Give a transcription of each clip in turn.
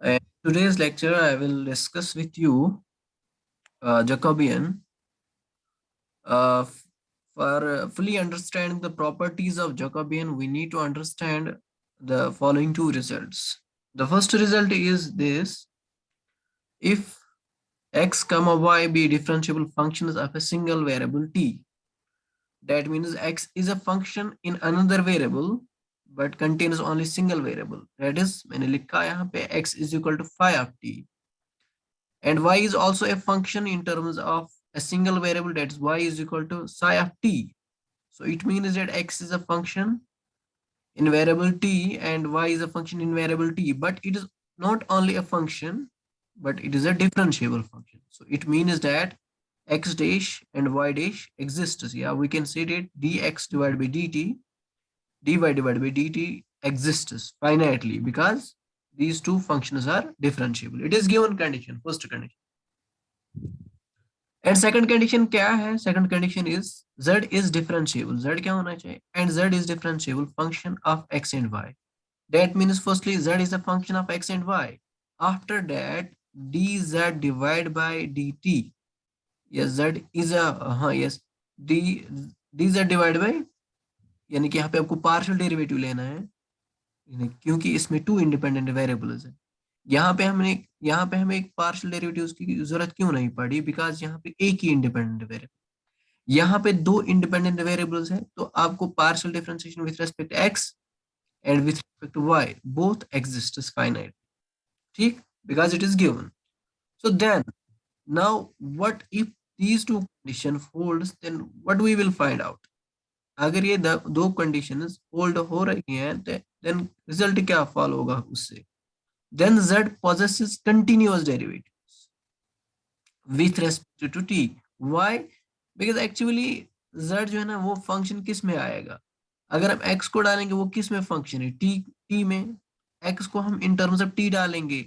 In today's lecture, I will discuss with you Jacobian. For fully understanding the properties of Jacobian, we need to understand the following two results. The first result is this: if x comma y be differentiable functions of a single variable t, that means x is a function in another variable but contains only single variable. That is, मैंने लिखा है यहाँ पे x is equal to phi of t. And y is also a function in terms of a single variable, that's y is equal to psi of t. So it means that x is a function in variable t and y is a function in variable t, but it is not only a function, but it is a differentiable function. So it means that x dash and y dash exists. Yeah, we can say that dx divided by dt, dy divided by dt exists finitely because these two functions are differentiable. It is given condition, first condition. And second condition क्या है? Second condition is z is differentiable. z क्या होना चाहिए? And z is differentiable function of x and y. That means firstly z is a function of x and y. After that dz divide by dt. Yes, z is a, हाँ yes, d dz divide by, यानी कि यहाँ पे आपको partial derivative लेना है क्योंकि इसमें टू इंडिपेंडेंट वेरिएबल्स है. यहाँ पे हमें एक पार्शियल डेरिवेटिव्स की जरूरत क्यों नहीं पड़ी? बिकॉज यहाँ पे एक ही इंडिपेंडेंट वेरिएबल, यहाँ पे दो इंडिपेंडेंट वेरिएबल्स हैं, तो आपको partial differentiation with respect x and with respect y both exist finite. ठीक, because it is given. So then now what if these two condition holds, then what we will find out? अगर ये दो conditions hold हो रही हैं, then result क्या follow होगा उससे? then z possesses continuous derivatives with respect to t. why? because actually z जो है ना वो फंक्शन किस में आएगा? अगर हम x को डालेंगे वो किस में फंक्शन है? t में. x को हम इन टर्म्स ऑफ t डालेंगे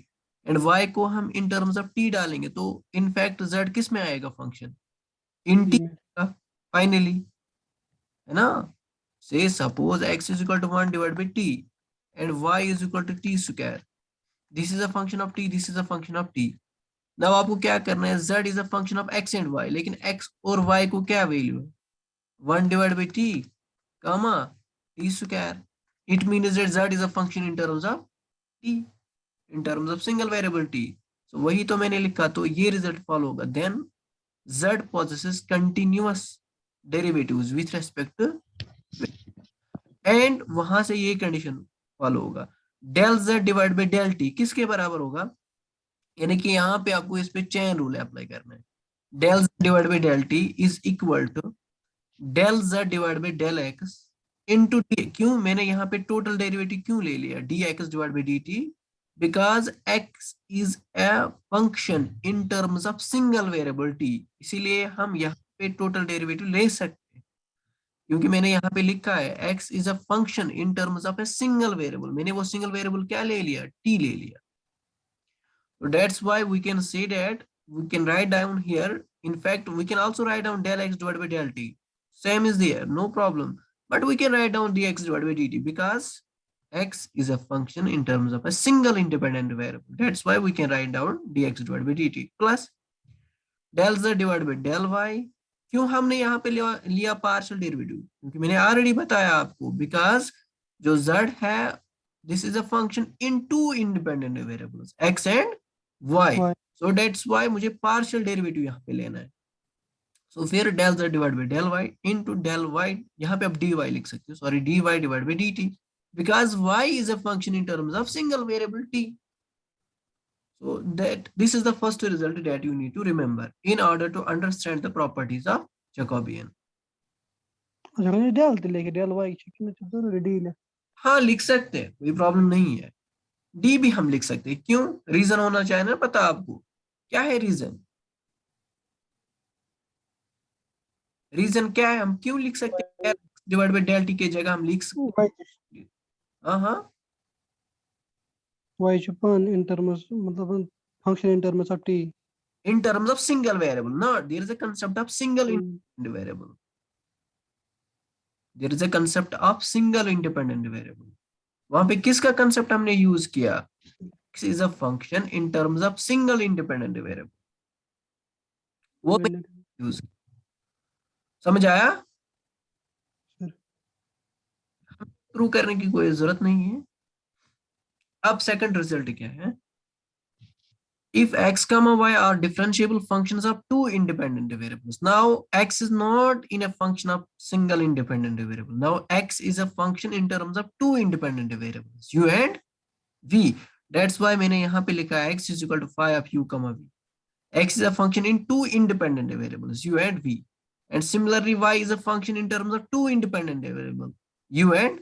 एंड y को हम इन टर्म्स ऑफ t डालेंगे, तो इनफैक्ट z किस में आएगा फंक्शन? इन t फाइनली, है ना? से suppose x is equal to 1 divide by t and y is equal to t square. This is a function of t, this is a function of t. Now आपको क्या करना है? z is a function of x and y, लेकिन x और y को क्या value है? 1 divide by t comma t square. It means that z is a function in terms of t, in terms of single variable t. So वही तो मैंने लिखा, तो ये रिजल्ट फॉलो होगा. Then z possesses continuous derivatives with respect to, and वहां से ये कंडीशन फॉलो होगा. Del z divide by del t किसके बराबर होगा? यानी कि यहाँ पे आपको इस पे चेन रूल अप्लाई करना है. Del z divide by del t is equal to del z divide by del x into t. क्यों मैंने यहाँ पे टोटल डेरिवेटिव क्यों ले लिया? dx divide by dt, because x is a function in terms of single variable t. इसीलिए हम यहाँ पे टोटल डेरिवेटिव ले सकते हैं, क्योंकि मैंने यहाँ पे लिखा है x is a function in terms of a single variable. मैंने वो सिंगल वेरिएबल क्या ले लिया? t ले लिया. So that's why we can say that we can write down here. In fact, we can also write down del x divided by del t. Same is there, no problem. But we can write down dx divided by dt because x is a function in terms of a single independent variable. That's why we can write down dx divided by dt plus del z divided by del y. क्यों हमने यहाँ पे लिया partial derivative? क्योंकि मैंने already बताया आपको, because जो z है this is a function in two independent variables x and y. So that's why मुझे partial derivative यहाँ पे लेना है. So फिर del z divided by del y into del y, यहाँ पे आप dy लिख सकते हो, sorry, dy divided by dt, because y is a function in terms of single variable t. So that this is the first result that you need to remember in order to understand the properties of Jacobian. हाँ लिख सकते हैं, कोई problem नहीं है. D भी हम लिख सकते हैं. क्यों? रीजन होना चाहिए ना पता आपको. क्या है रीजन? रीजन क्या है? हम क्यों लिख सकते हैं डिवाइड बाय डेल टी के जगह हम लिख सकते हैं. हाँ हाँ, y upon in terms मतलब function in terms of t, in terms of single variable. No, there is a concept of single independent variable. There is a concept of single independent variable. वहां पे किसका concept हमने use किया? x is a function in terms of single independent variable. वो भी use समझ आया? Sir prove करने की कोई जरूरत नहीं है. अब सेकंड रिजल्ट क्या है? If x comma y are differentiable functions of two independent variables. Now x is not in a function of single independent variable. Now x is a function in terms of two independent variables, u and v. That's why मैंने यहाँ पे लिखा है x is equal to phi of u comma v. X is a function in two independent variables, u and v. And similarly, y is a function in terms of two independent variables, u and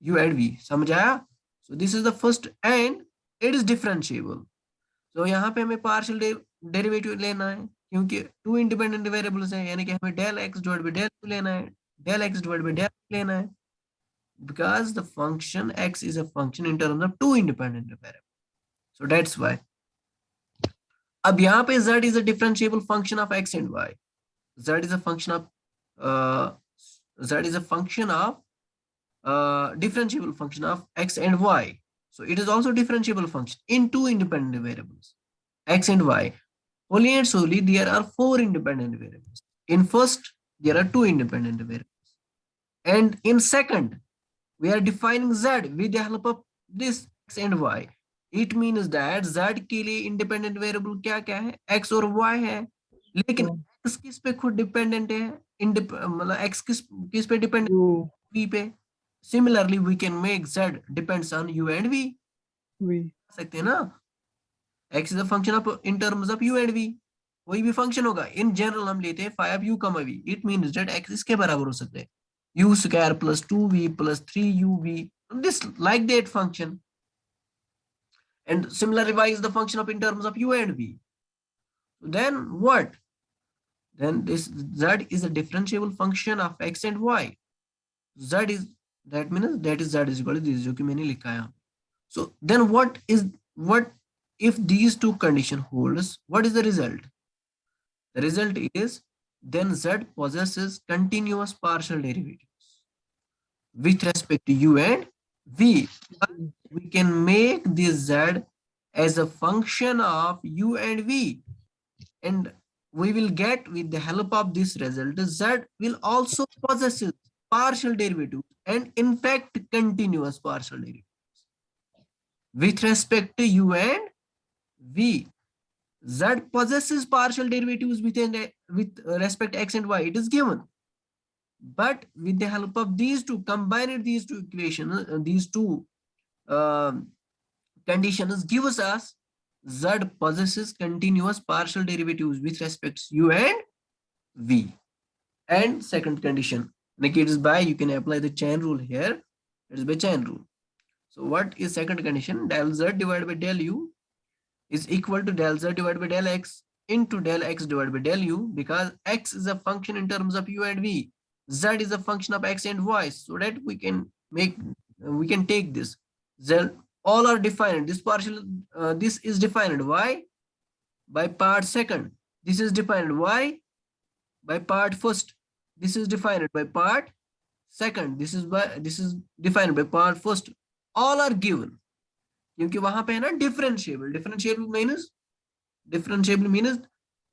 v. समझ आया? So this is the first, and it is differentiable. तो यहाँ पे हमें partial derivative लेना है क्योंकि to independent variables हैं, यानी कि हमें del x divide by del लेना है, del x divide by del लेना है, because the function x is a function in terms of two independent variables. So that's why. अब यहाँ पे z is a differentiable function of x and y. Z is a function of differentiable function of x and y. So it is also differentiable function in two independent variables, x and y. Only and solely there are four independent variables. In first, there are two independent variables. And in second, we are defining z with the help of this x and y. It means that z के लिए independent variable क्या क्या है? x और y है. लेकिन x किस पे खुद डिपेंडेंट है? मतलब x किस पे डिपेंडेंट? v पे. Similarly, we can make z depends on u and v. सकते हैं ना? x is a function of in terms of u and v. कोई भी फंक्शन होगा, इन जनरल हम लेते हैं phi of u comma v. It means that x इसके बराबर हो सकते हैं u square plus 2v plus 3uv, this like that function. And similarly, y is the function of in terms of u and v. Then what? Then this z is a differentiable function of x and y. Z is, that means that is z is equal to this जो कि मैंने लिखा है. So then what if these two condition holds? What is the result? The result is then z possesses continuous partial derivatives with respect to u and v. We can make this z as a function of u and v, and we will get, with the help of this result, z will also possesses partial derivatives, and in fact continuous partial derivatives with respect to u and v. Z possesses partial derivatives with respect to x and y. It is given. But with the help of these two, combined these two equations, these two conditions gives us z possesses continuous partial derivatives with respect to u and v. And second condition, negated by, you can apply the chain rule here. It is by chain rule. So what is second condition? Del z divided by del u is equal to del z divided by del x into del x divided by del u, because x is a function in terms of u and v. Z is a function of x and y, so that we can take this. Z all are defined. This partial, this is defined y by part second. This is defined y by part first. This is defined by part second. This is defined by part first. All are given. क्योंकि वहां पे है ना differentiable means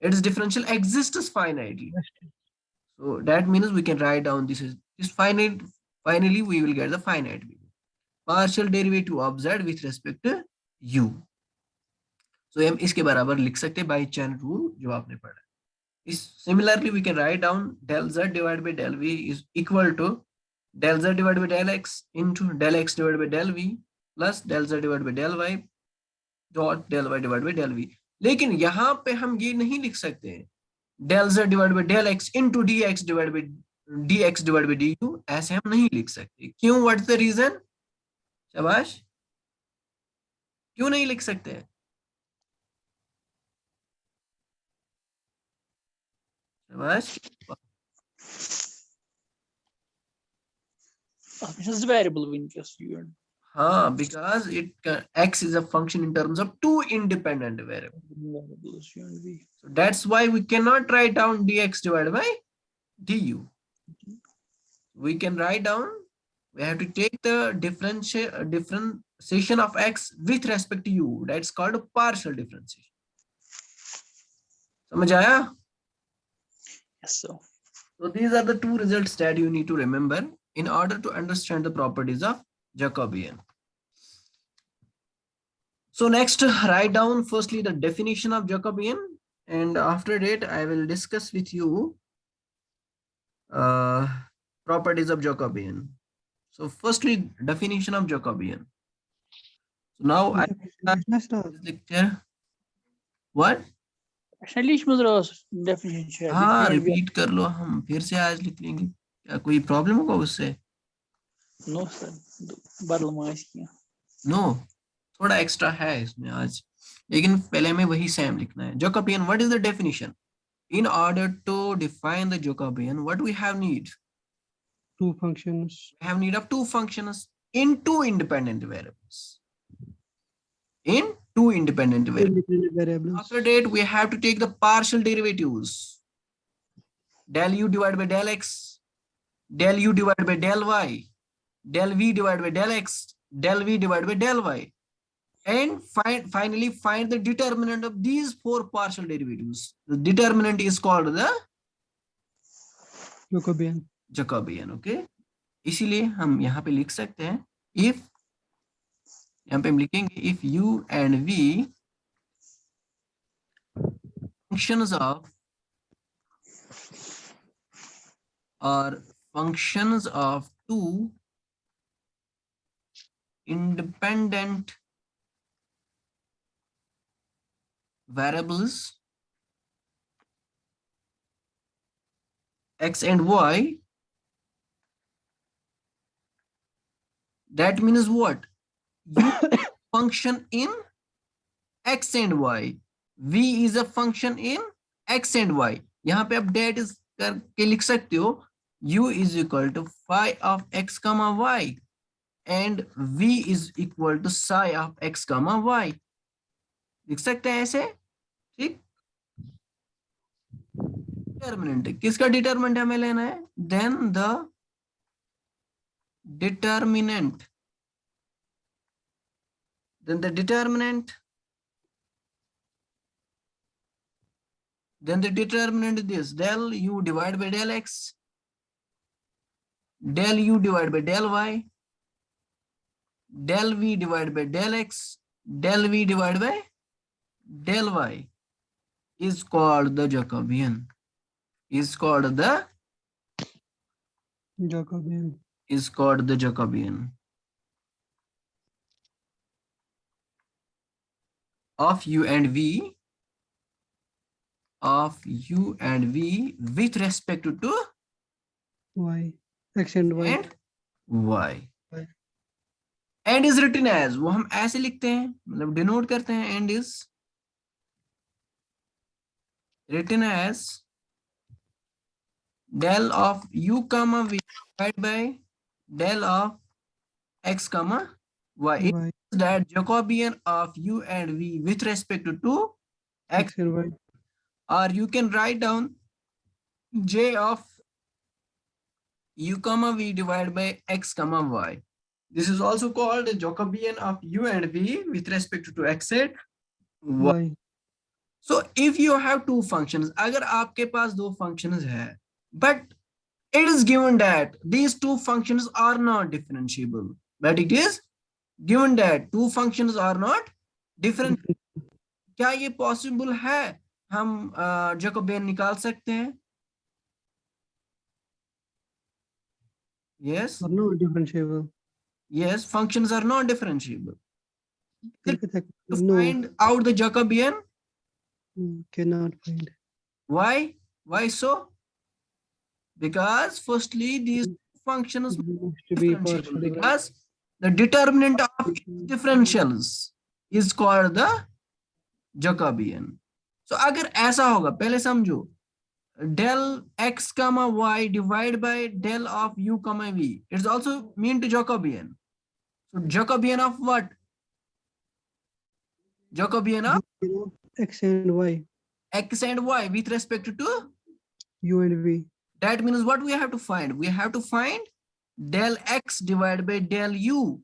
it is differential exists finitely. So that means we can write down this is finite. Finally we will get the finite partial derivative of z with respect to u. So हम इसके बराबर लिख सकते हैं by chain rule जो आपने पढ़ा. Similarly we can write down del z divided by del v is equal to del z divided by del x into del x divided by del v plus del z divided by del y dot del y divided by del v. लेकिन यहाँ पे हम ये नहीं लिख सकते हैं del z divided by del x into dx divided by du. ऐसे हम नहीं लिख सकते. क्यों? What is the reason? शाबाश, क्यों नहीं लिख सकते हैं? शाबाश. Just variable in just u and because x is a function in terms of two independent variables. u and v. So that's why we cannot write down dx divided by du. We can write down We have to take the differentiation of x with respect to u. That's called a partial differentiation. समझ आया? Yes, sir. So these are the two results that you need to remember in order to understand the properties of Jacobian. So next, write down firstly the definition of Jacobian, and after that I will discuss with you properties of Jacobian. So firstly, definition of Jacobian. So now I start this lecture. What? Actually, लिख मत रहो definition है हाँ, U and V. Repeat कर लो, हम फिर से आज लिख लेंगे. क्या कोई प्रॉब्लम होगा उससे? No sir, बदल माइस किया. नो, थोड़ा एक्स्ट्रा है इसमें आज, लेकिन पहले हमें वही सेम लिखना है. Jacobian, what is the definition? In order to define the Jacobian, what we have need? Two functions. We have need of two functions in two independent variables. In two independent variables. Independent variables. After that, we have to take the partial derivatives. Del u divided by del x, del u divided by del y, del v divided by del x, del v divided by del y. And finally find the determinant of these four partial derivatives. The determinant is called the Jacobian. Jacobian. Okay. इसीलिए हम यहाँ पे लिख सकते हैं if, यहाँ पे हम लिखेंगे if u and v functions of or functions of two independent variables x and y, that means what? U function in x and y, v is a function in x and y. यहाँ पे आप that is करके लिख सकते हो u is equal to phi of x comma y and v is equal to psi of x comma y. लिख सकते हैं ऐसे, ठीक? डिटर्मिनेंट, किसका डिटर्मिनेंट हमें लेना है? Then the determinant, then the determinant is this: del u divided by del x, del u divided by del y, del v divided by del x, del v divided by del y is called the Jacobian. Is called the Jacobian of u and v with respect to Y, x and y. and y. And is written as, वो हम ऐसे लिखते हैं, मतलब denote करते हैं, and is written as del of u comma v divided by del of x comma y. It Y, is that Jacobian of u and v with respect to x, x and y. or you can write down j of u comma v divided by x comma y. This is also called the Jacobian of u and v with respect to x and y. Y. So if you have two functions, अगर आपके पास दो functions है, but it is given that these two functions are not differentiable, but it is given that two functions are not differentiable. क्या ये possible है? हम Jacobian निकाल सकते हैं? Yes. Are not differentiable. Yes, functions are not differentiable. To No, find out the Jacobian, cannot find. why? Why so? Because firstly, these functions It has to be differentiable, partial because the determinant of differentials is called the Jacobian. So अगर ऐसा होगा, पहले समझो, del x comma y divided by del of u comma v, it's also mean to Jacobian. So Jacobian of what? Jacobian of X and y, x and y with respect to u and v. that means what we have to find? We have to find del x divided by del u,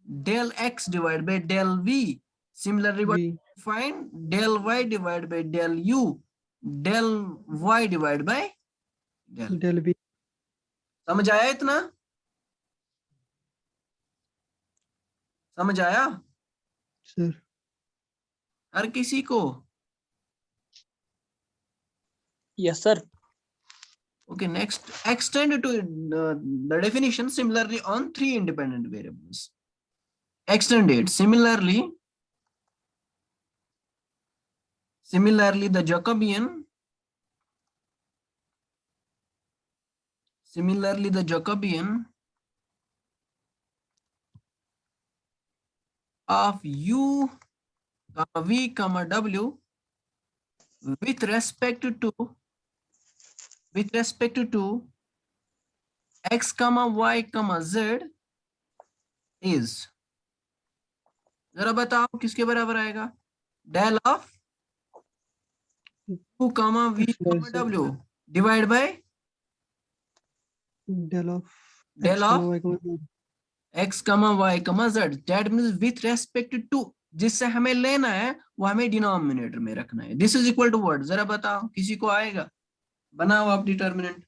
del x divided by del v. Similarly, what V. find del y divided by del u, del y divided by del. Del V. समझ आया इतना? समझ आया Sir. हर किसी को? Yes, sir. Okay, next, extend to the definition similarly on three independent variables. Extend it. Similarly, the Jacobian, of u, v, w with respect to x, y, z is, जरा बताओ किसके बराबर आएगा? Del of u, v, X, Y, Z. w divide by Del of del X, of Y, Z. x, y, z. That means with respect to, जिससे हमें लेना है वो हमें डिनोमिनेटर में रखना है. This is equal to what? जरा बताओ, किसी को आएगा? बनाओ आप डिटर्मिनेंट.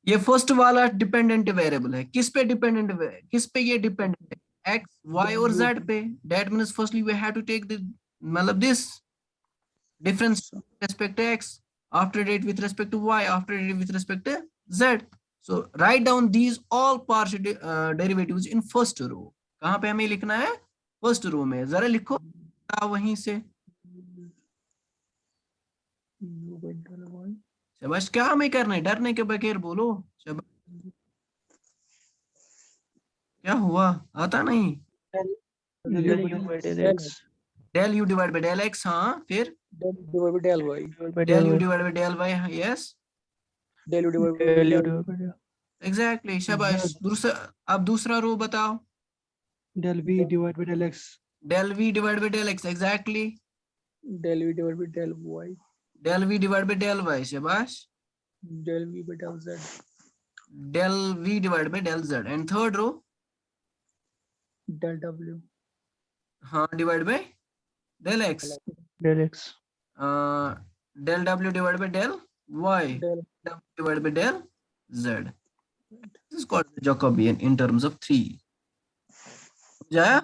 ये फर्स्ट वाला डिपेंडेंट वेरिएबल है. किस पे डिपेंडेंट? किस पे ये डिपेंडेंट है? x, y और z पे. That means firstly we have to take the, मतलब दिस difference with respect to x, after it with respect to y, after it with respect to z. So write down these all partial derivatives in first row. कहाँ पे हमें लिखना है? First row में. जरा लिखो वहीं से. शाबाश. क्या हमें करना है? डरने के बगैर बोलो. शाबाश. क्या हुआ? आता नहीं? Del U by del X. del u divided by del x. हाँ, फिर Del U divided by del Y. del u divided by del y. yes, Del U divided by del Y. exactly. शाबाश. दूसरा, अब दूसरा रो बताओ. Del V divided by del X. del v divided by del x. exactly. Del V divided by del Y. del v divided by del y. शाबाश. Del V by del Z. del v divided by del z. And third row, Del W. हाँ, divided by del x. Del X. del w divided by del y. Del w divided by del z. This is called the Jacobian in terms of three. Yeah?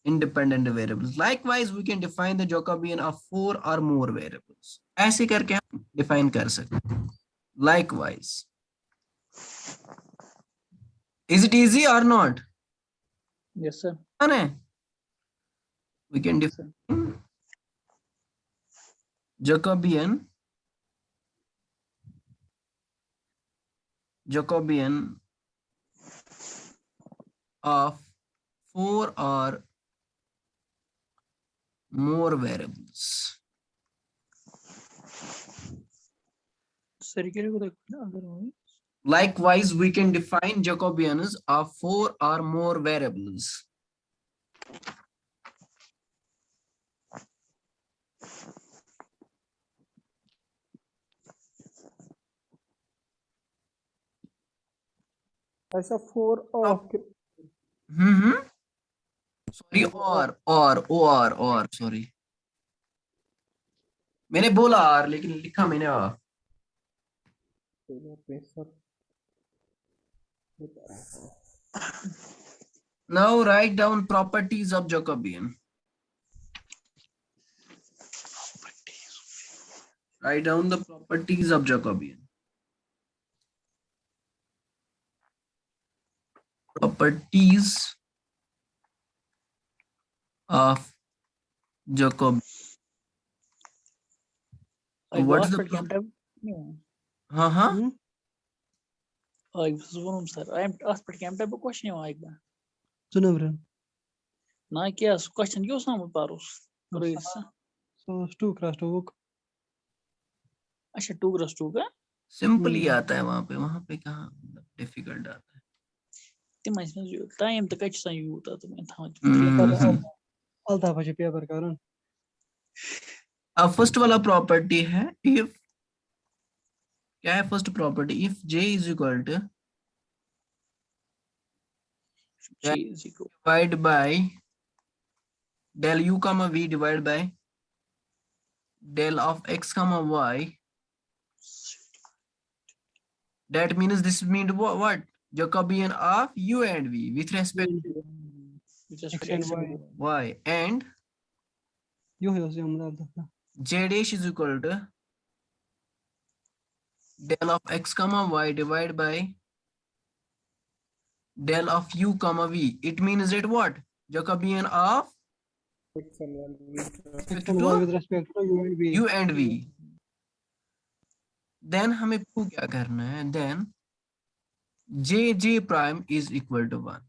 Independent variables. Likewise, we can define the Jacobian of four or more variables. ऐसे करके हम define कर सकते हैं. Likewise. Is it easy or not? Yes, sir. We can define Jacobian of four or more variables. Likewise, we can define Jacobians of four or more variables. ऐसा 4 of Sorry, or sorry. मैंने बोला R लेकिन लिखा मैंने R. Now write down properties of Jacobian. Write down the properties of Jacobian. Properties of Jacobian. What's the problem? I was one sir. I am asked for camp type of question like that. Sunavran. Na kya question क्यों सामने पारोस? So 2 cross 2. अच्छा 2 cross 2 का? Simple ही आता है वहाँ पे कहाँ difficult आता है. Tim इसमें जो time तक अच्छा यूँ होता तो मैं था. Alta बजे पेपर कारण. अब first वाला property है if क्या है first property? If j is equal to J is equal. Divide by del u comma v divided by del of x comma y, that means this means what? Jacobian of u and v with respect With respect X to and X and Y. Y. y, and यो है उसे हम डाल सकते हैं j dash is equal to del of x comma y divided by del of u comma v. It means that what? Jacobian of X and to Y with respect to U and V. u and v. Then हमें prove क्या करना है? Then j prime is equal to 1.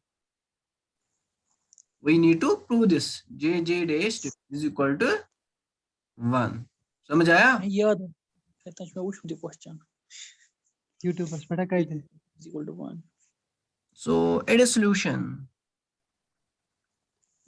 We need to prove this. j dash is equal to 1. समझ आया? मैं याद है कहता हूँ मैं वुछ मुझे क्वेश्चन YouTube पर पढ़ा कहीं थे is equal to 1. So it is solution.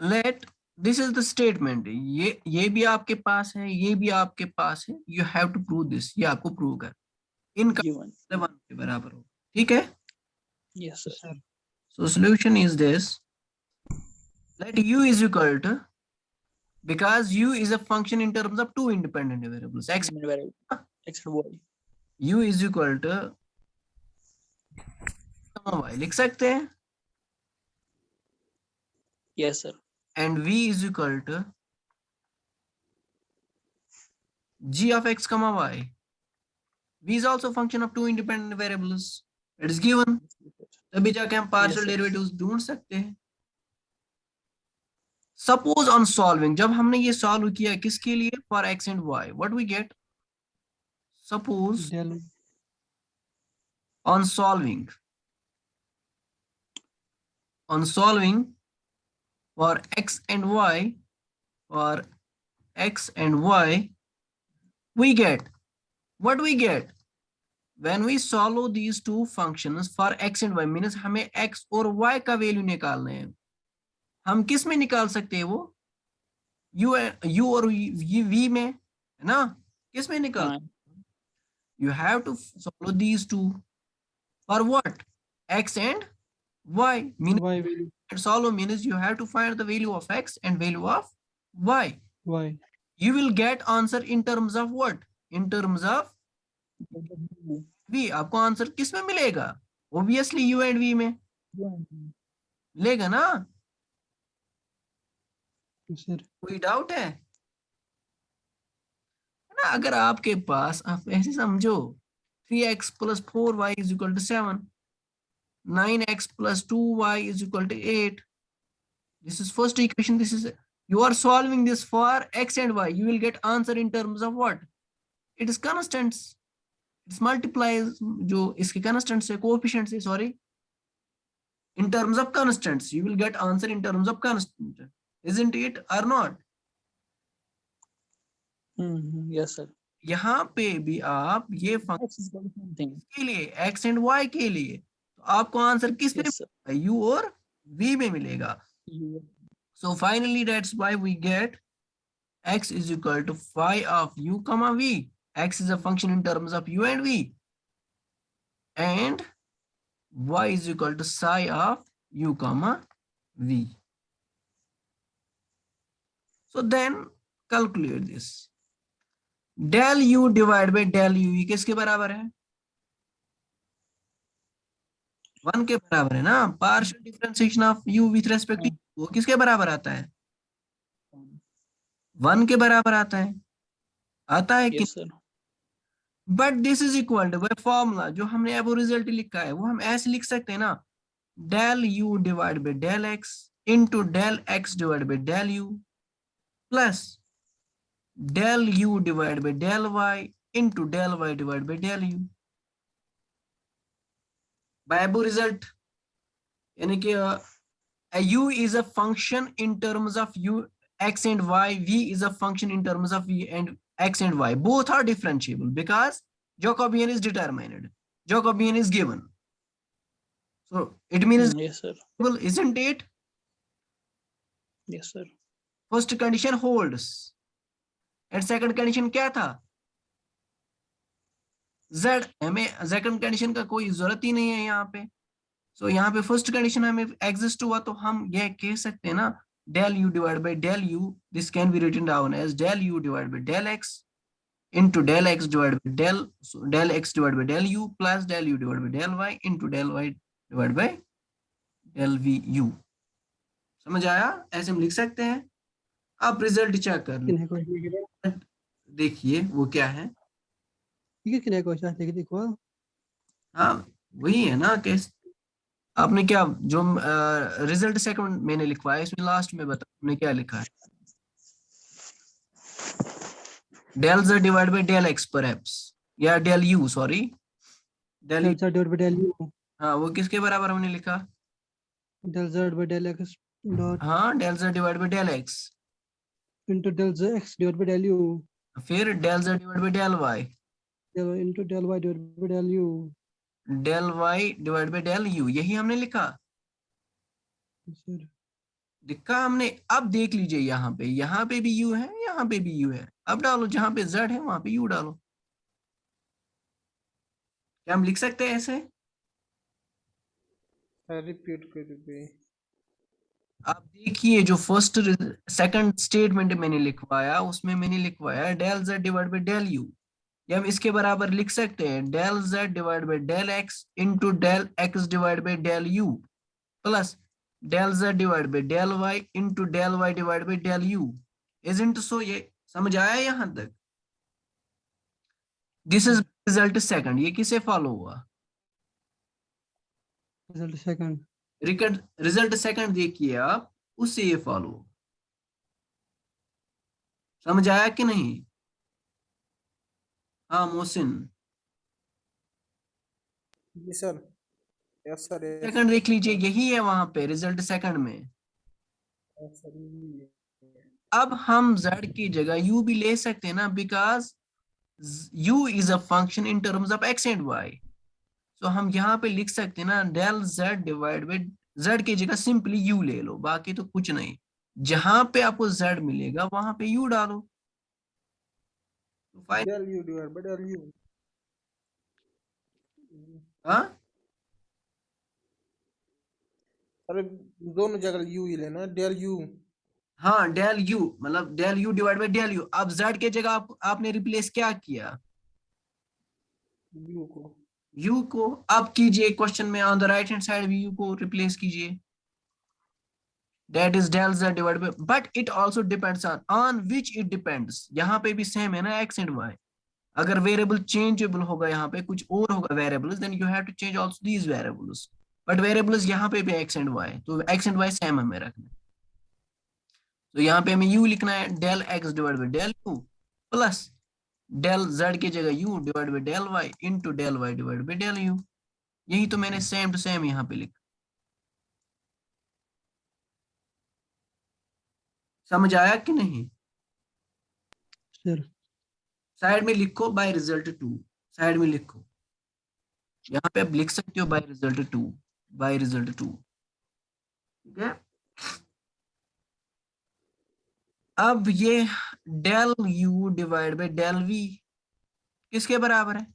Let this is the statement. ये भी आपके पास है, ये भी आपके पास है. You have to prove this. ये आपको prove कर. इनका Given. 1 के बराबर हो. ठीक है? Yes, sir. Sir So solution is this. Let u is equal to, because u is a function in terms of two independent variables. X Given variable. X and Y. u is equal to y लिख सकते हैं. Yes, sir. And v is equal to g of x comma y. v is also a function of two independent variables. It is given. तभी जाके हम partial Yes, sir. derivatives ढूंढ सकते हैं. Suppose on solving, जब हमने ये solve किया किसके लिए? For x and y. What we get? Suppose del on solving for x and y, for x and y, we get what we get when we solve these two functions for x and y, means हमें x और y का value निकालना है. हम किस में निकाल सकते हैं वो? u और v में, है ना? किस में निकाल? Fine. You have to solve these two for what? X and y. Means Y value solve means you have to find the value of x and value of y. Y You will get answer in terms of what? In terms of v. आपको answer किस में मिलेगा? Obviously u and v में मिलेगा ना? Sir कोई doubt है ना? अगर आपके पास, आप ऐसे समझो, 3x plus 4y is equal to 7, 9x plus 2y is equal to 8. This is first equation. This is, you are solving this for x and y. You will get answer in terms of what? It is constants. It multiplies जो इसके constants है, coefficients है, sorry. In terms of constants, you will get answer in terms of constant. Isn't it or not? Yes, sir. यहाँ पे भी आप ये function X is equal to something. के लिए x and y के लिए तो आपको आंसर किस में Yes, sir. मिलेगा? u और v में मिलेगा. You- So finally that's why we get x is equal to phi of u comma v. X is a function in terms of u and v, and y is equal to psi of u comma v. So then calculate this. Del u divided by del u, ये किसके बराबर है? 1 के बराबर है ना? Partial differentiation of u with respect to वो किसके बराबर आता है? 1 के बराबर आता है. आता है कि? Yes, sir. But this is equal to, by formula जो हमने अब रिजल्ट लिखा है वो हम ऐसे लिख सकते हैं ना, del u divide by del x into del x divide by del u plus del u divide by del y into del y divide by del u. By अब रिजल्ट यानी कि u is a function in terms of u x and y, v is a function in terms of v and x and y. Both are differentiable because Jacobian is determined. Jacobian is given. So it means, Yes, sir. isn't it? Yes, sir. First condition holds. And second condition क्या था, z, हमें second condition का कोई जरूरत ही नहीं है यहाँ पे। सो यहाँ पे फर्स्ट कंडीशन हमें एग्जिस्ट हुआ, तो हम यह कह सकते हैं ना, del u divide by del u, this can be written down as del u divide by del x into del x divided by del, so del x divided by del u plus del u divided by del y into del y divided by del v u। समझ आया? ऐसे हम लिख सकते हैं। आप result check कर लो, किन्हें क्वेश्चन देखिए वो क्या है। ठीक है, किन्हें क्वेश्चन लिख देखो। हाँ वही है ना कि आपने क्या जो रिजल्ट सेकंड मैंने लिखवाया, इसमें लास्ट में बता आपने क्या लिखा है, del z divided by del x perhaps, या del u, sorry del del z divide by del u, हाँ वो किसके बराबर हमने लिखा, del z by del x dot हाँ del z divided by del x, into del x divide by del u, फिर del z divided by del y, del into del y divide by del u। del y divided by del u, यही हमने लिखा, sir लिखा हमने। अब देख लीजिए यहाँ पे भी u है, यहाँ पे भी u है, अब डालो जहां पे z है वहां पे u डालो। क्या हम लिख सकते हैं ऐसे? रिपीट कर दे। आप देखिए जो फर्स्ट सेकंड स्टेटमेंट मैंने लिखवाया, उसमें मैंने लिखवाया del z divide by del u, ये हम इसके बराबर लिख सकते हैं del z divide by del x into del x divide by del u plus del z divide by del y into del y divide by del u। Isn't so? ये समझ आया यहां तक? दिस इज रिजल्ट सेकंड, ये किसे follow हुआ, result second. Result second देखिए आप, उससे ये फॉलो। समझ आया कि नहीं? हाँ Mohsin, ji sir. Yes sir, yes second देख लीजिए, सर, यही है वहां पे रिजल्ट सेकंड में। यस सर, यही है। अब हम z की जगह u भी ले सकते हैं ना, because u is a function in terms of x and y। तो हम यहाँ पे लिख सकते हैं ना del z divide by, z की जगह सिंपली u ले लो, बाकी तो कुछ नहीं, जहां पे आपको z मिलेगा वहां पे u डालो। तो fine. Del u divide by del u. हाँ अरे दोनों जगह यू ही लेना, डेल यू। हाँ डेल u, मतलब del u divide by del u। अब z की जगह आपने रिप्लेस क्या किया, यू को। u को। अब कीजिए क्वेश्चन में on the right hand side भी u को रिप्लेस कीजिए, that is del z divided by, but it also depends on which it depends, यहाँ पे भी सेम है ना x and y। अगर वेरिएबल चेंजेबल होगा, यहाँ पे कुछ और होगा variables, then you have to change also these variables, but variables यहाँ पे भी x and y, तो x and y सेम हमें रखना। तो यहाँ पे हमें u लिखना है del x divide by del u plus del z की जगह u divide by del y into del y divide by del u। यही तो मैंने सेम टू सेम यहाँ पे लिखा। समझ आया कि नहीं? सर साइड में लिखो बाय रिजल्ट 2, साइड में लिखो, यहाँ पे आप लिख सकते हो बाय रिजल्ट 2, बाय रिजल्ट 2। ठीक है, अब ये del u divide by del v किसके बराबर है,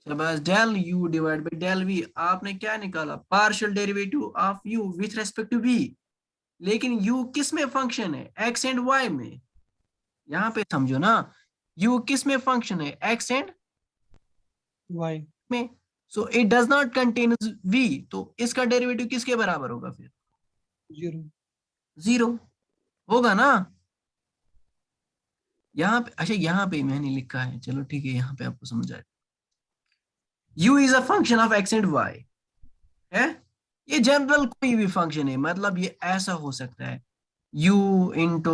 बस del u divide by del v। आपने क्या निकाला, partial derivative of u with respect to v, लेकिन u किस में फंक्शन है, x एंड y में। यहाँ पे समझो ना, u किस में फंक्शन है, x एंड y में, so it does not contain v, तो इसका डेरिवेटिव किसके बराबर होगा फिर, 0। 0 होगा ना। यहाँ पे अच्छा, यहाँ पे मैंने लिखा है, चलो ठीक है, यहाँ पे आपको समझ आए, u is a function of x and y है, ये जनरल कोई भी फंक्शन है, मतलब ये ऐसा हो सकता है u into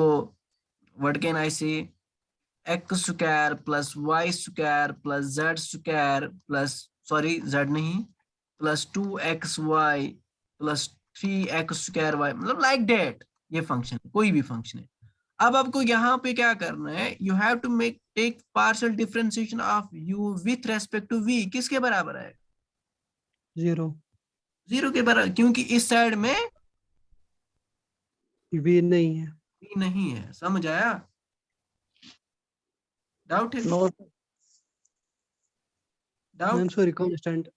what can I say x square plus y square plus z square plus, sorry z नहीं, plus 2xy plus 3x² y, मतलब लाइक डेट, ये फंक्शन कोई भी फंक्शन है। अब आपको यहाँ पे क्या करना है, you have to make take partial differentiation of u with respect to v, किसके बराबर है, 0 0 के बराबर, क्योंकि इस साइड में v नहीं है। v नहीं है, समझ आया? डाउट है? No I am doubt? Sorry constant.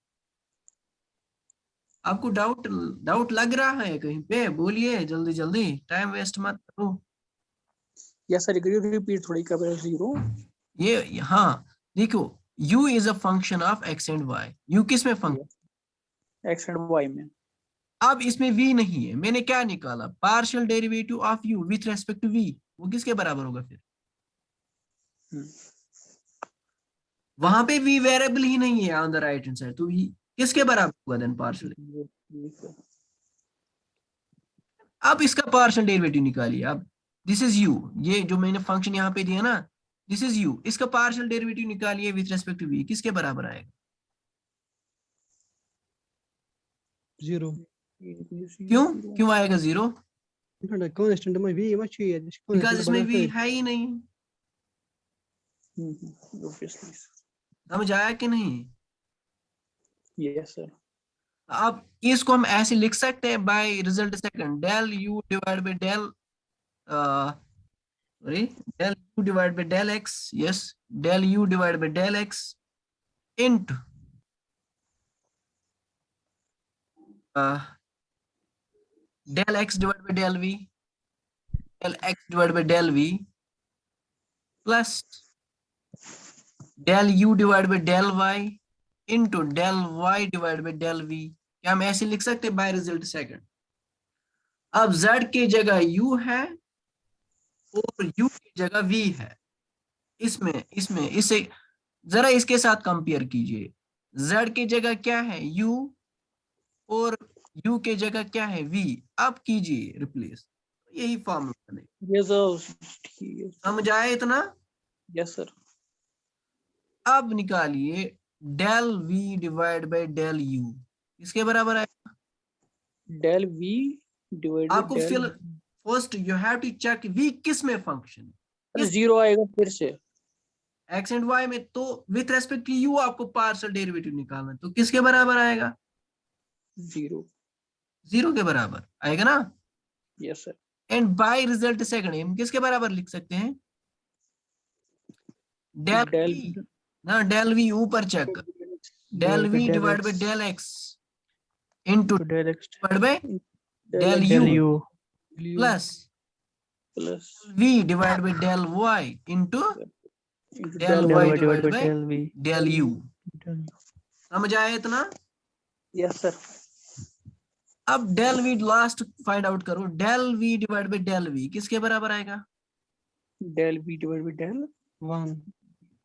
आपको डाउट डाउट लग रहा है कहीं पे? बोलिए जल्दी जल्दी, टाइम वेस्ट मत करो। यस सर, रिपीट थोड़ी कर रहे 0 ये हाँ, देखो, u is a function of x and y। u किस में फंक्शन? एक्स एंड वाई में। अब इसमें v नहीं है, मैंने क्या निकाला? Partial derivative of u with respect to v। वो किसके बराबर होगा फिर? वहां पे v वेरिएबल ही नहीं है on the right hand side, तो v किसके बराबर होगा देन? पार्शियल। अब इसका पार्शियल डेरिवेटिव निकालिए। अब दिस इज u, ये जो मैंने फंक्शन यहाँ पे दिया ना, दिस इज u, इसका पार्शियल डेरिवेटिव निकालिए विथ रेस्पेक्ट टू v, किसके बराबर आएगा? 0 क्यों क्यों आएगा 0? कांस्टेंट में v मत चाहिए, बिकॉज इसमें v है ही नहीं। ऑब्वियसली समझ आया कि नहीं? Yes sir. अब इसको हम ऐसे लिख सकते हैं by result second, del u divide by del del u divide by del x, yes, del u divide by del x into del x divide by del v, del x divide by del v plus del u divide by del y into del y divide by del v। क्या हम ऐसे लिख सकते हैं by result second? अब z की जगह u है और u की जगह v है। इसमें इसमें इसे जरा इसके साथ कंपेयर कीजिए। z की जगह क्या है? u, और u की जगह क्या है? v। अब कीजिए रिप्लेस, यही फॉर्मूला बने। यस सर, समझ आया इतना? Yes sir. अब निकालिए del v divide by del u, इसके बराबर है। डेल v डिवाइड बाय आपको del, first you have to check v किस में फंक्शन, अरे 0 आएगा फिर से। x एंड y में। तो विथ रेस्पेक्ट टू u आपको पार्शियल डेरिवेटिव निकालना है, तो किसके बराबर आएगा? 0। 0 के बराबर आएगा ना। Yes sir. And by result second हम किसके बराबर लिख सकते हैं? डेल डेल v ना, डेल v ऊपर check, del v divide by del x into del x divide by del del u u plus plus v divide by del y into del del y y divide by by del we. Del u। समझ आया इतना? Yes sir. अब del v last find out करो, del v divide by del v किसके बराबर आएगा? Del v divide by del 1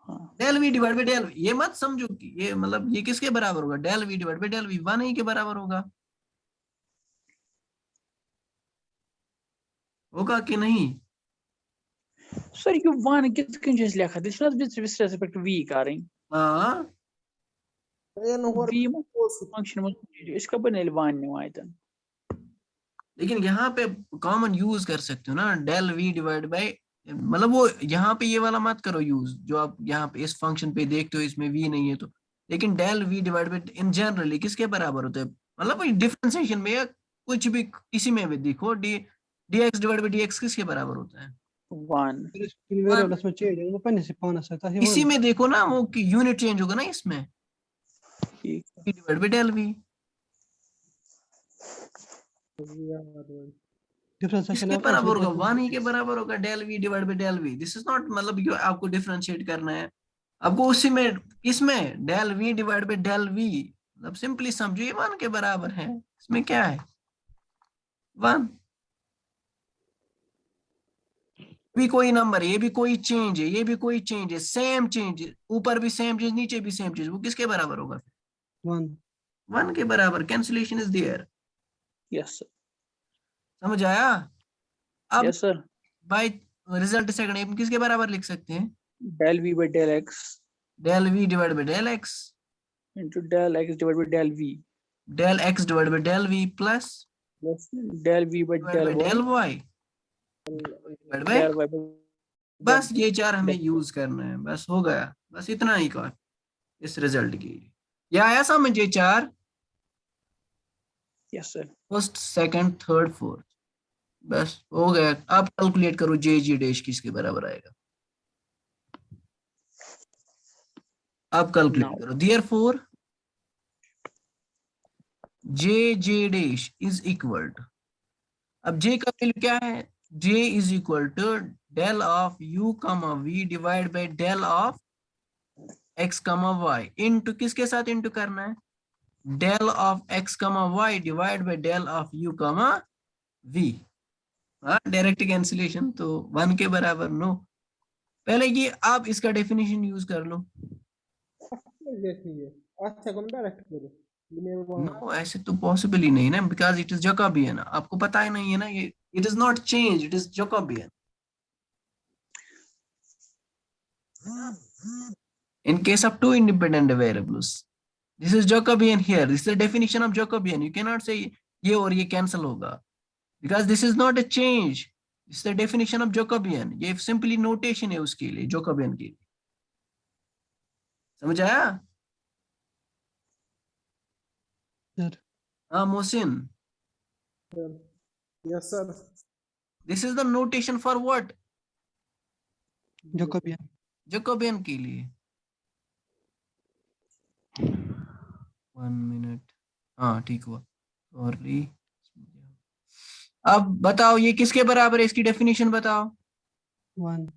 हाँ del v divide by del, ये मत समझो कि ये मतलब ये किसके बराबर होगा? Del v divide by del v 1 ही के बराबर होगा, होगा कि नहीं? सर ये 1 किस कंजस लिखा this not with respect v करें। हाँ, वी फंक्शन में इसका बनेल 1 निवायतन। लेकिन यहाँ पे कॉमन यूज कर सकते हो ना, डेल v डिवाइड बाय, मतलब वो यहाँ पे ये वाला मत करो यूज जो आप यहाँ पे इस फंक्शन पे देखते हो, इसमें v नहीं है तो। लेकिन del v divide by in generally किसके बराबर होता है? मतलब डिफरेंशिएशन में या कुछ भी किसी में भी देखो, dx डिवाइड बाय dx किसके बराबर होता है? 1 वेरिएबल में चेंज है, वो पन्ने से पाना सकता है। इसी में देखो ना, वो यूनिट चेंज होगा ना इसमें, ठीक v divide by del v differentiation किसके ऑफ एक्स बराबर विद होगा? 1 ही के रेस्पेक्ट बराबर होगा, del v divide by del v। This is not मतलब जो आपको डिफरेंशिएट करना है, आपको उसी में इसमें del v divide by del v, मतलब सिंपली समझो ये 1 के बराबर है। इसमें क्या है? 1 भी कोई नंबर है, ये भी कोई चेंज है, ये भी कोई चेंज है, सेम चेंज है, ऊपर भी सेम चीज नीचे भी सेम चीज, वो किसके बराबर होगा? 1 1 के बराबर। Cancellation is there. Yes sir. समझ आया? अब yes sir. By result second हम किसके बराबर लिख सकते हैं? Del v by del x del v divide by del x into del x divide by del we del x divide by del v plus plus del v by divide del by del y y divide by, del y बस ये चार हमें use करना है, बस हो गया, बस इतना ही का इस रिजल्ट के लिए। ये आया समझ? ये चार, yes sir. First second third fourth, बस हो गया। आप कैलकुलेट करो जे जी डैश किसके बराबर आएगा, आप कैलकुलेट नाउ करो। Therefore J J dash is equal to, अब जे का वैल्यू क्या है, J is equal to del of u comma v divide by del of x comma y into किसके साथ इनटू करना है, del of x comma y divide by del of u comma v. हाँ direct cancellation तो one के बराबर no. पहले ये आप इसका डेफिनेशन यूज कर लो। जैसी है। अच्छा कौन डायरेक्ट करो ये मेरे को। नो ऐसे तो पॉसिबल ही नहीं ना, बिकॉज इट इज जैकोबियन, आपको पता ही नहीं है ना ये, it is not change, it is Jacobian. In case of two independent variables, this is Jacobian here, this is the definition of Jacobian, you cannot say ये और ये cancel होगा, because this is not a change, this is the definition of Jacobian, ये simply notation है उसके लिए, Jacobian के लिए। समझ आया? सर हाँ Mohsin, yes sir. this is the notation for what, Jacobian. Jacobian के लिए। 1 मिनट, हाँ ठीक हुआ, सॉरी। अब बताओ ये किसके बराबर है, इसकी डेफिनेशन बताओ। 1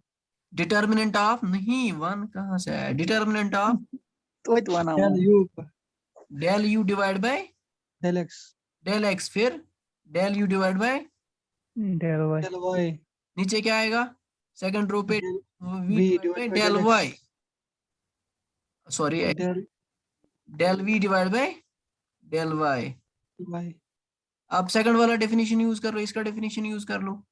डिटर्मिनेंट ऑफ, नहीं वन कहाँ से आया, डिटर्मिनेंट ऑफ तो वना del u del u divide by del x del x, फिर del u divide by del y del y नीचे क्या आएगा, सेकंड रो पे del v v divide by divide by del del y, x sorry del del v divide by del y. Y अब second वाला definition use कर लो, इसका definition use कर लो,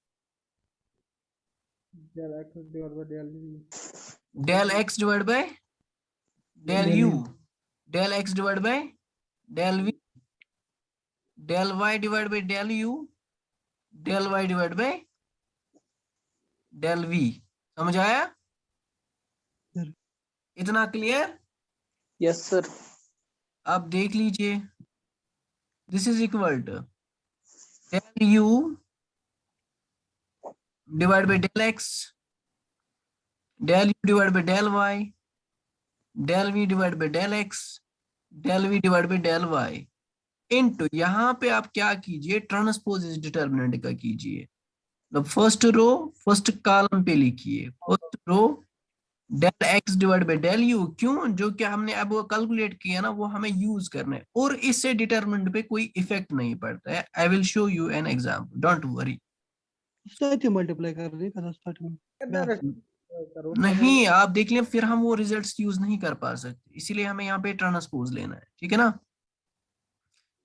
del x divide by del we. Del x divide by del del u, u del x divide by del we, del y divide by del u, del y divide by del v. समझ आया? Sir इतना clear? Yes sir आप देख लीजिए, this is equal to del u divide by del x, del u divide by del y, del v divide by del x, del v divide by del y into, यहाँ पे आप क्या कीजिए, transpose इस determinant का कीजिए, मतलब first row first column पे लिखिए, first row del x divide by del u, क्यों, जो कि हमने अब वो कैलकुलेट किया ना वो हमें यूज करना है, और इससे डिटर्मिनेंट पे कोई इफेक्ट नहीं पड़ता है। I will show you an example, don't worry. Start multiply कर रही है स्टार्ट में डायरेक्ट करो नहीं आप देख लें, फिर हम वो रिजल्ट्स यूज नहीं कर पा सकते, इसीलिए हमें यहाँ पे ट्रांसपोज लेना है, ठीक है ना।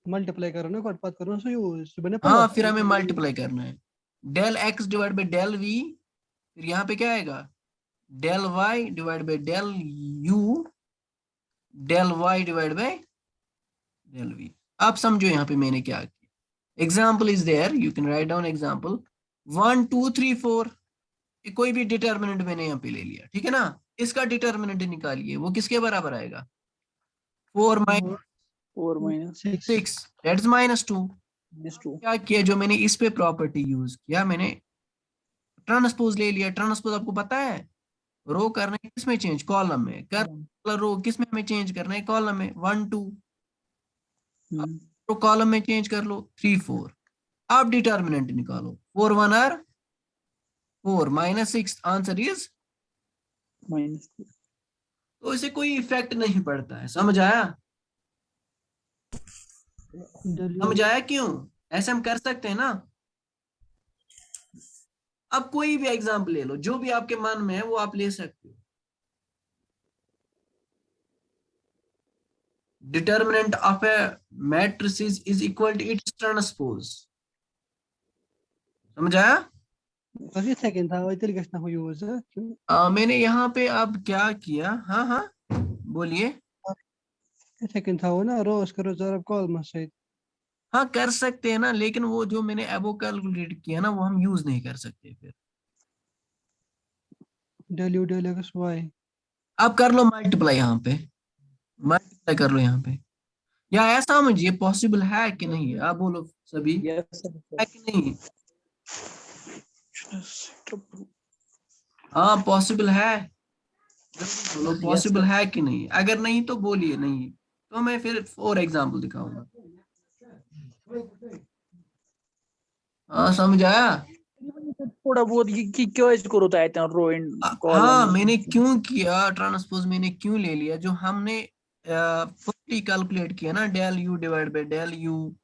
मल्टीप्लाई करो ना कट पात करो सो यू बने हाँ प्लस फिर हमें मल्टीप्लाई करना है, del x divide by del v, फिर यहाँ पे क्या आएगा, del y divide by del u, del y divide by del v. आप समझो यहाँ पे मैंने क्या किया, example is there, you can write down example 1 2 3 4, कोई भी डिटर्मिनेंट मैंने यहाँ पे ले लिया, ठीक है ना। इसका डिटर्मिनेंट निकालिए, वो किसके बराबर आएगा, 4 माइनस 4 माइनस 6 6, दैट इज -2। -2 क्या किया, जो मैंने इस पे प्रॉपर्टी यूज किया, मैंने ट्रांसपोज ले लिया। ट्रांसपोज आपको पता है, रो करना है किस में चेंज, कॉलम में कर, रो किस में हमें चेंज करना है, कॉलम में, 1 2, तो कॉलम में चेंज कर लो 3 4। आप डिटर्मिनेंट निकालो, 4 1 आर 4 -6, आंसर इज, -2 तो इसे कोई इफेक्ट नहीं पड़ता है। समझ आया? डेल यू समझ आया क्यों, ऐसे हम कर सकते हैं ना। अब कोई भी एग्जाम्पल ले लो, जो भी आपके मन में है वो आप ले सकते हो। Determinant of a matrices is equal to its transpose. समझ आया? काफी सेकंड था इतने गश्त ना हो यूज मैंने यहाँ पे अब क्या किया, हाँ हाँ बोलिए। सेकंड था वो ना रोज करो जरा कॉल मत हाँ कर सकते हैं ना, लेकिन वो जो मैंने एबो कैलकुलेट किया ना वो हम यूज नहीं कर सकते फिर। Del u del x y आप कर लो मल्टीप्लाई, यहाँ पे मल्टीप्लाई कर लो यहाँ पे, या ऐसा समझिए पॉसिबल है कि नहीं, आप बोलो सभी, यस है सर कि नहीं। हाँ पॉसिबल है, बोलो पॉसिबल है कि नहीं, अगर नहीं तो बोलिए नहीं, तो मैं फिर और एग्जांपल दिखाऊंगा। हाँ समझ आया। थोड़ा बहुत कि क्यों इसको रोता है रो इन हाँ कॉलम। मैंने क्यों किया ट्रांसपोज, मैंने क्यों ले लिया, जो हमने फर्स्टली कैलकुलेट किया ना, del u divide by del u,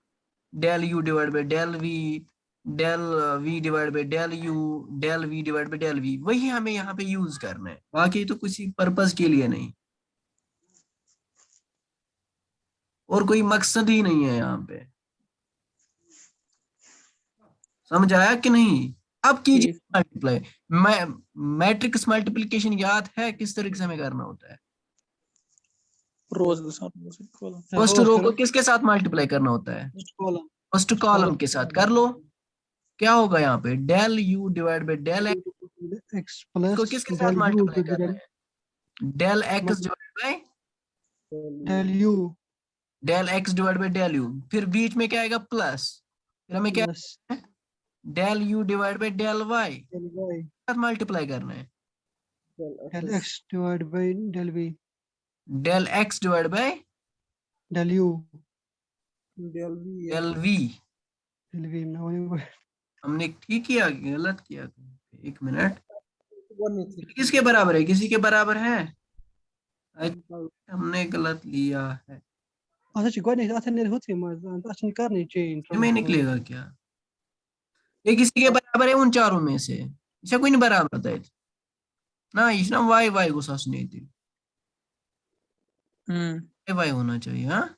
del u divide by del we, del v divide by del u, del v divide by del v, वही हमें यहाँ पे यूज करना है, बाकी तो किसी पर्पस के लिए नहीं, और कोई मकसद ही नहीं है यहाँ पे। समझ आया कि नहीं? अब कीजिए ठीक मल्टीप्लाई। मैं मैट्रिक्स मल्टीप्लिकेशन याद है किस तरीके से हमें करना होता है? रोज के साथ कॉलम। फर्स्ट रोज रो को करो, किसके साथ मल्टीप्लाई करना होता है? कॉलम, फर्स्ट कॉलम के साथ कर लो। क्या होगा यहाँ पे? Del u divide by del x, x इसको प्लस किसके साथ डेल यू मल्टीप्लाई करना है? Del x divide by del u del x divide by del u, फिर बीच में क्या आएगा? प्लस, फिर हमें क्या प्लस है? Del u divide by del y del y साथ मल्टीप्लाई करना है। Del x divide by del we del x divide by del u del we. Del v में वही हमने ठीक किया कि गलत किया? एक मिनट, किसके बराबर है? किसी के बराबर है? हमने गलत लिया है। अच्छा जी गोने अच्छा नहीं होती मत अच्छा करनी चाहिए इसमें ट्रांसफर निकलेगा क्या? ये किसी के बराबर है उन चारों में से? इसे कोई नहीं बराबर था ना, इसना वाई वाई को सास नहीं थी, वाई होना चाहिए। हाँ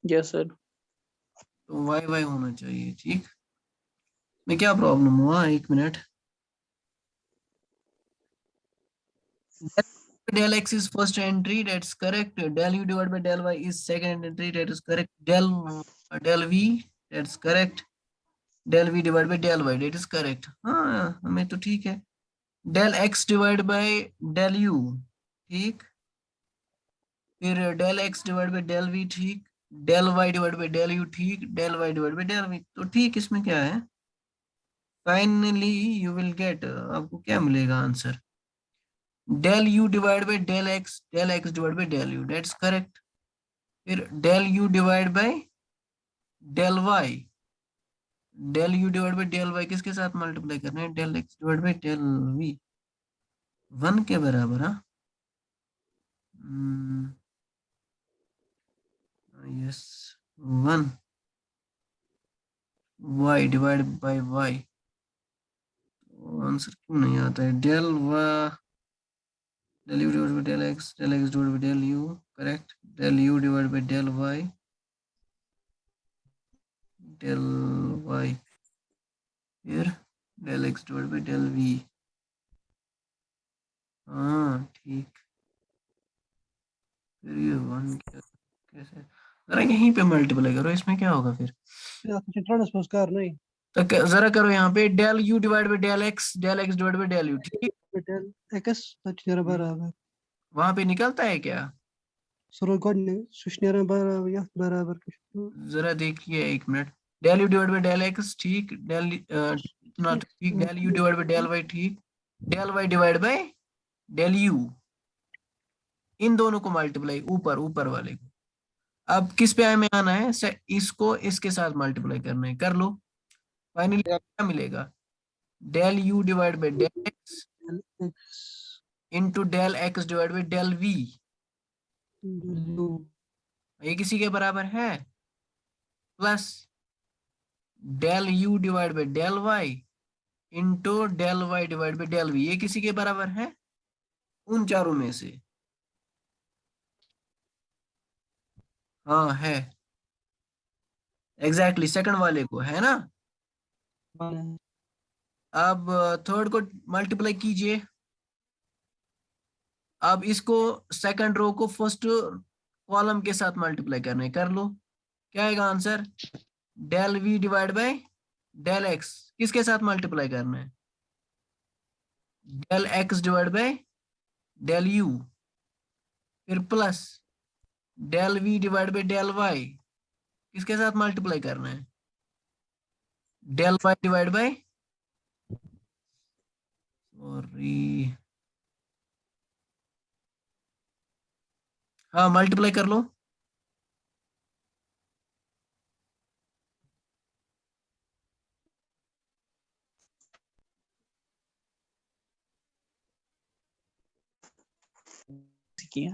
यस सर। तो वाई वाई होना चाहिए, ठीक। में क्या प्रॉब्लम हुआ? एक minute. Del x is first entry, that's correct. Del u divided by del y is second entry, that is correct. Del v, that's correct. Del v divided by del y, that is correct. हाँ हमें तो ठीक है। Del x divided by del u, ठीक। फिर del x divided by del v, ठीक। Del y divided by del u, ठीक। Del y divided by del v, तो ठीक। इसमें क्या है? Finally you will get, आपको क्या मिलेगा answer? Del u divided by del x divided by del u, that's correct. फिर del u divide by del y, del u divide by del y किसके साथ मल्टीप्लाई करना है? del x divide by del v, 1 के बराबर। हाँ yes 1, y divide bye y, answer क्यों नहीं आता है? del u divide by del x divide by del u, correct. del u divide by del y फिर del x divide by del v। हाँ ठीक। फिर ये 1 कैसे? जरा यहीं पे मल्टीप्लाई करो, इसमें क्या होगा फिर? अच्छा ट्रांसफर कर नहीं तो जरा करो यहाँ पे, del u divide by del x divide by del u, ठीक। डेल एक्स तेरा बराबर वहां पे निकलता है क्या? सरो गोने सुशनेरा बराबर या बराबर जरा देखिए एक minute. Del u divide by del x, ठीक। इतना तो ठीक। Del u divide by del y, ठीक। Del y divide by del u, इन दोनों को मल्टीप्लाई, ऊपर ऊपर वाले को। अब किस पे हमें आना है? इसको इसके साथ मल्टीप्लाई करना है, कर लो। फाइनली क्या मिलेगा? Del u divide by del x del x into del x divide by del we, del u ये किसी के बराबर है? Plus del u divide by del y into del y divide by del v, ये किसी के बराबर है? उन चारों में से। हाँ है, एग्जैक्टली सेकंड वाले को है ना। अब थर्ड को मल्टीप्लाई कीजिए। अब इसको सेकंड रो को फर्स्ट कॉलम के साथ मल्टीप्लाई करना है, कर लो। क्या आएगा answer? Del v divide by del x किसके साथ मल्टीप्लाई करना है? Del x divide by del u, फिर plus del v divide by del y किसके साथ मल्टीप्लाई करना है? Del y divide by sorry, हाँ मल्टीप्लाई कर लो। किया